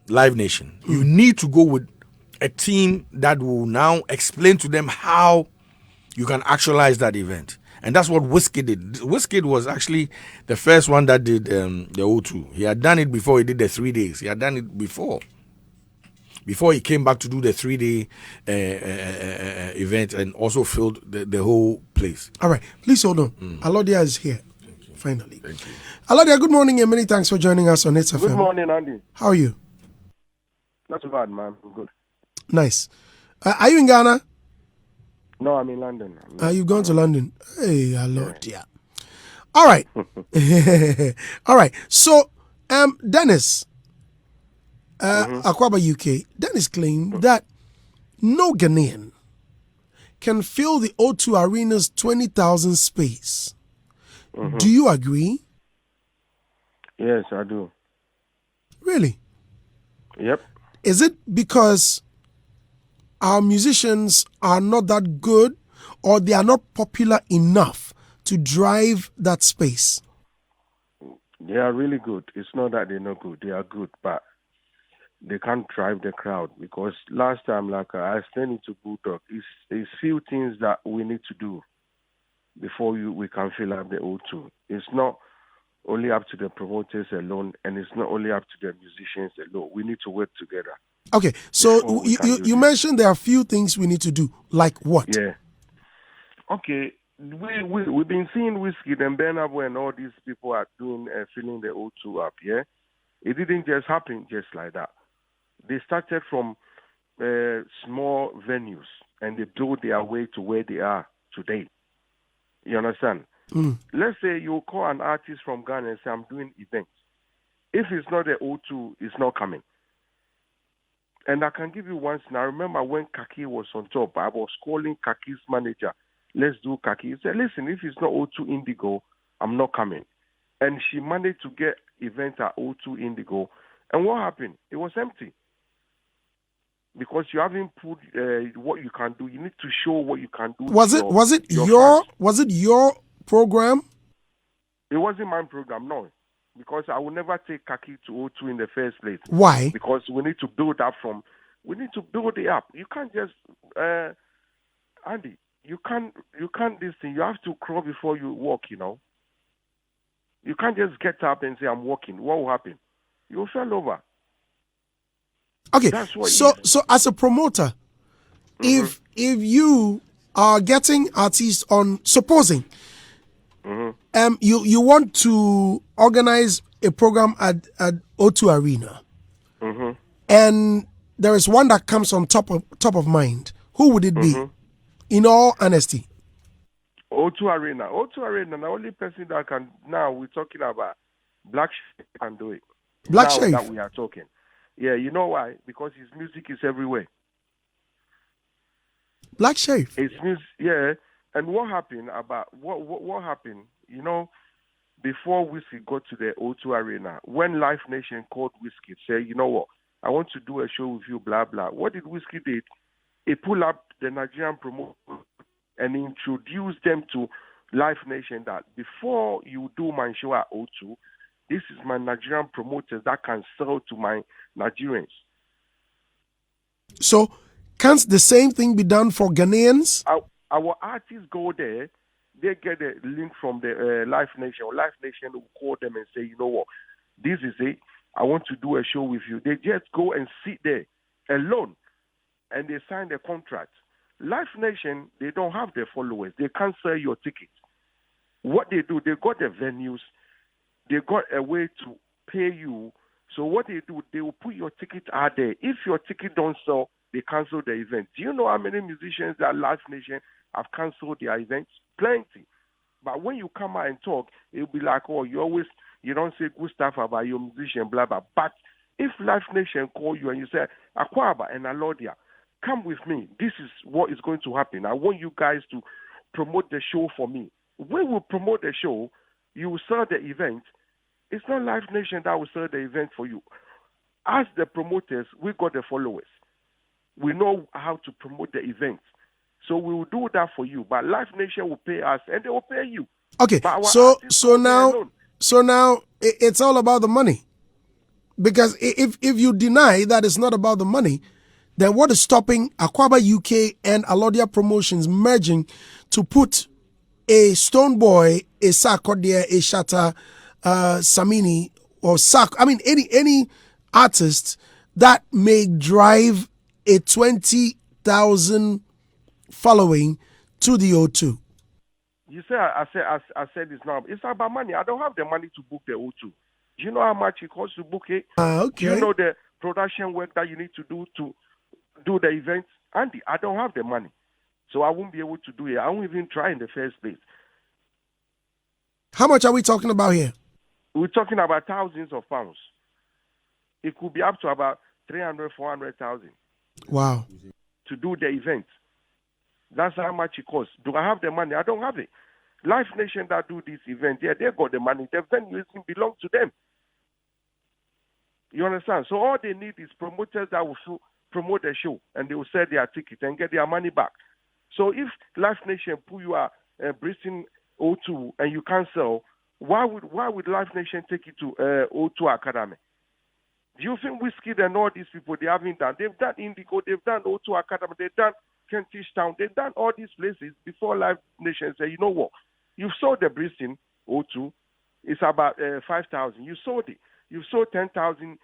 Live Nation. You need to go with a team that will now explain to them how you can actualize that event. And that's what Whiskey did. Whiskey was actually the first one that did the O2. He had done it before he did the 3 days. He had done it before he came back to do the 3-day event and also filled the whole place. All right, please hold on. Alordia is here, finally. Thank you. Alordia, good morning and many thanks for joining us on It's FM. Good morning, Andy. How are you? Not too bad, man. I'm good. Nice. Are you in Ghana? No, I'm in London. You've gone to London. Hey, Alordia. Yeah. All right. All right. So, Dennis, Akwaba UK, Dennis claimed that no Ghanaian can fill the O2 Arena's 20,000 space. Do you agree? Yes, I do. Really? Yep. Is it because our musicians are not that good or they are not popular enough to drive that space? They are really good. It's not that they're not good. They are good, but they can't drive the crowd because last time, like I explained it to Bulldog, it's few things that we need to do before we can fill up the O2. It's not only up to the promoters alone, and it's not only up to the musicians alone. We need to work together. Okay, so you mentioned there are a few things we need to do. Like what? Yeah. Okay, we've been seeing Whiskey and Bernabo and all these people are doing filling the O2 up, yeah? It didn't just happen just like that. They started from small venues, and they built their way to where they are today. You understand? Let's say you call an artist from Ghana and say, I'm doing events. If it's not the O2, it's not coming. And I can give you one scenario. I remember when Kaki was on top, I was calling Kaki's manager, let's do Kaki. He said, listen, if it's not O2 Indigo, I'm not coming. And she managed to get event at O2 Indigo. And what happened? It was empty. Because you haven't put what you can do. You need to show what you can do. Was it your program? It wasn't my program, no. Because I will never take Kaki to O2 in the first place. Why? Because we need to build it up. You can't just Andy, you can't this thing. You have to crawl before you walk, you know. You can't just get up and say I'm walking. What will happen? You'll fall over. Okay. So as a promoter, if you are getting artists on, supposing you want to organize a program at O2 Arena, and there is one that comes on top of mind, who would it be? In all honesty, O2 Arena. The only person that can now we're talking about Black Sherif can do it. Black now Sherif. That we are talking. Yeah, you know why? Because his music is everywhere. Black Sherif. It's music, yeah. And what happened about what happened? You know, before Whiskey got to the O2 Arena, when Live Nation called Whiskey, said, you know what, I want to do a show with you, blah blah. What did Whiskey did? He pulled up the Nigerian promoter and introduced them to Live Nation that before you do my show at O2, this is my Nigerian promoters that can sell to my Nigerians. So, can't the same thing be done for Ghanaians? Our artists go there, they get a link from the Live Nation, or Live Nation will call them and say, you know what, this is it, I want to do a show with you. They just go and sit there alone, and they sign the contract. Live Nation, they don't have their followers. They can't sell your ticket. What they do, they got the venues, they got a way to pay you. So what they do, they will put your ticket out there. If your ticket don't sell, they cancel the event. Do you know how many musicians that Live Nation have canceled their events? Plenty. But when you come out and talk, it'll be like, oh, you don't say good stuff about your musician, blah, blah. But if Live Nation call you and you say, Akwaba and Alordia, come with me. This is what is going to happen. I want you guys to promote the show for me. When we promote the show, you will sell the event. It's not Live Nation that will sell the event for you. As the promoters, we got the followers. We know how to promote the event. So we will do that for you. But Live Nation will pay us and they will pay you. Okay, so now it's all about the money. Because if you deny that it's not about the money, then what is stopping Aquaba UK and Alordia Promotions merging to put a Stoneboy, a Sarkodie, a Shatta, Samini, or Sak? I mean, any artist that may drive a 20,000 following to the O2. You say I said this now. It's about money. I don't have the money to book the O2. Do you know how much it costs to book it? Okay. Do you know the production work that you need to do the event? Andy, I don't have the money. So I won't be able to do it. I won't even try in the first place. How much are we talking about here? We're talking about thousands of pounds. It could be up to about 300, 400,000. Wow. To do the event. That's how much it costs. Do I have the money? I don't have it. Live Nation that do this event, yeah, they got the money. The venue belongs to them. You understand? So all they need is promoters that will promote the show, and they will sell their ticket and get their money back. So if Live Nation pull you a Bristol O2 and you can't sell, why would Live Nation take you to O2 Academy? Do you think Whiskey and all these people, they haven't done? They've done Indigo, they've done O2 Academy, they've done Kentish Town, they've done all these places before Live Nation say, you know what? You've sold the Bristol O2, it's about 5,000. You sold it. You sold 10,000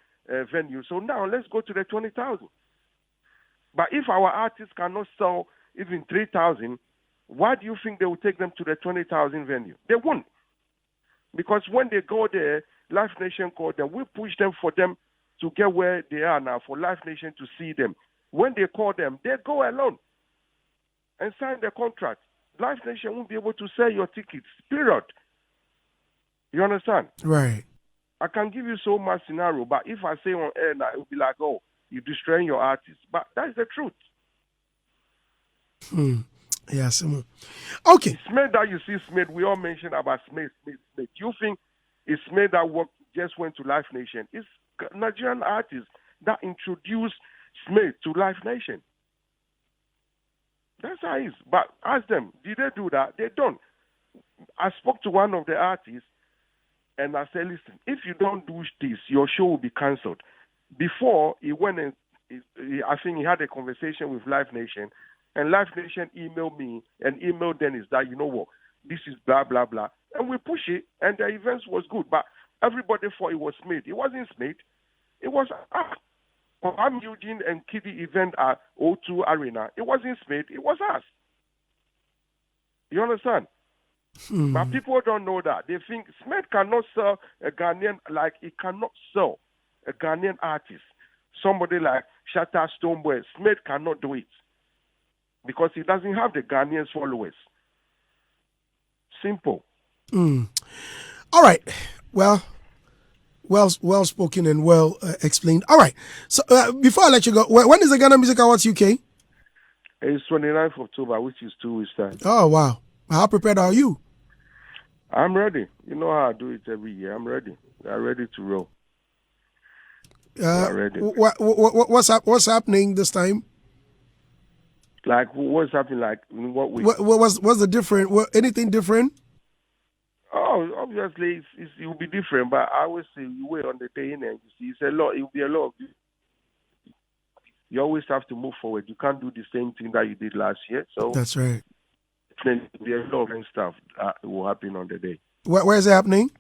venues. So now let's go to the 20,000. But if our artists cannot sell even 3,000, why do you think they will take them to the 20,000 venue? They won't. Because when they go there, Live Nation call them. We push them for them to get where they are now, for Live Nation to see them. When they call them, they go alone and sign the contract. Live Nation won't be able to sell your tickets, period. You understand? Right. I can give you so much scenario, but if I say on air now, it will be like, oh, you're destroying your artist. But that's the truth. Yeah, Simon. Okay. Smith that you see Smith, we all mentioned about Smith. You think it's Smith that just went to Live Nation? It's Nigerian artists that introduced Smith to Live Nation. That's how it is. But ask them, did they do that? They don't. I spoke to one of the artists and I said, listen, if you don't do this, your show will be cancelled. Before he went and I think he had a conversation with Live Nation, and Live Nation emailed me and emailed Dennis that, you know what, this is blah, blah, blah. And we push it, and the events was good. But everybody thought it was Smith. It wasn't Smith. It was us. I'm Eugene and Kitty event at O2 Arena. It wasn't Smith. It was us. You understand? But people don't know that. They think Smith cannot sell a Ghanaian, like he cannot sell a Ghanaian artist. Somebody like Shatta Stoneboy, Smith cannot do it because he doesn't have the Ghanaian followers. Simple. All right. Well spoken and well explained. All right. So before I let you go, when is the Ghana Music Awards UK? It's 29th of October, which is 2 weeks time. Oh wow! How prepared are you? I'm ready. You know how I do it every year. I'm ready. I'm ready to roll. Ready. What's happening this time? Like what's happening? Like in what way? What's the different? Anything different? Oh, obviously it will be different. But I always say you wait on the day in and you see it's a lot. It will be a lot. You always have to move forward. You can't do the same thing that you did last year. So that's right. Then there's a lot of stuff that will happen on the day. Where is it happening?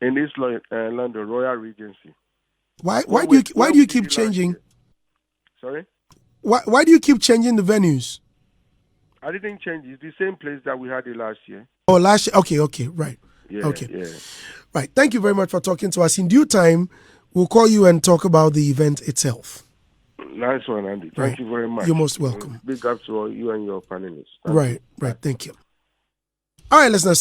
In East London, Royal Regency. Why do you keep changing? Sorry? Why do you keep changing the venues? I didn't change. It's the same place that we had it last year. Oh, last year. Okay, right. Yeah, okay. Yeah. Right. Thank you very much for talking to us. In due time, we'll call you and talk about the event itself. Nice one, Andy. Thank you very much. You're most welcome. Big up to all you and your panelists. Right. Thank you. All right, listeners.